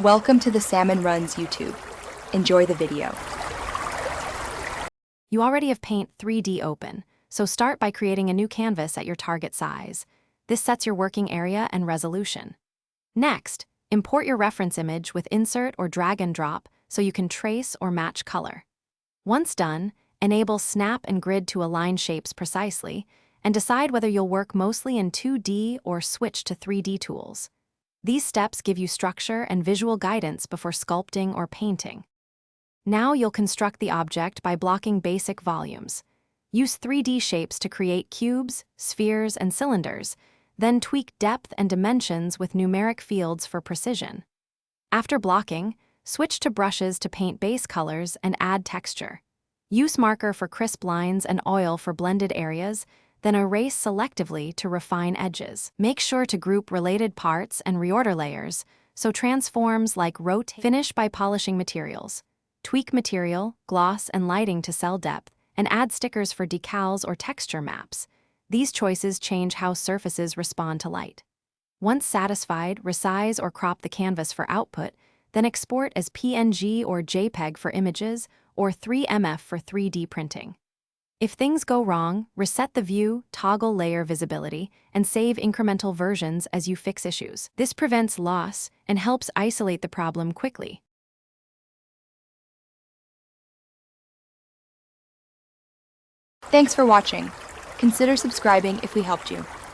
Welcome to the Salmon Runs YouTube. Enjoy the video. You already have Paint 3D open, so start by creating a new canvas at your target size. This sets your working area and resolution. Next, import your reference image with insert or drag and drop so you can trace or match color. Once done, enable Snap and Grid to align shapes precisely, and decide whether you'll work mostly in 2D or switch to 3D tools. These steps give you structure and visual guidance before sculpting or painting. Now you'll construct the object by blocking basic volumes. Use 3D shapes to create cubes, spheres, and cylinders, then tweak depth and dimensions with numeric fields for precision. After blocking, switch to brushes to paint base colors and add texture. Use marker for crisp lines and oil for blended areas, then erase selectively to refine edges. Make sure to group related parts and reorder layers, so transforms like rotate. Finish by polishing materials. Tweak material, gloss, and lighting to cell depth, and add stickers for decals or texture maps. These choices change how surfaces respond to light. Once satisfied, resize or crop the canvas for output, then export as PNG or JPEG for images, or 3MF for 3D printing. If things go wrong, reset the view, toggle layer visibility, and save incremental versions as you fix issues. This prevents loss and helps isolate the problem quickly. Thanks for watching. Consider subscribing if we helped you.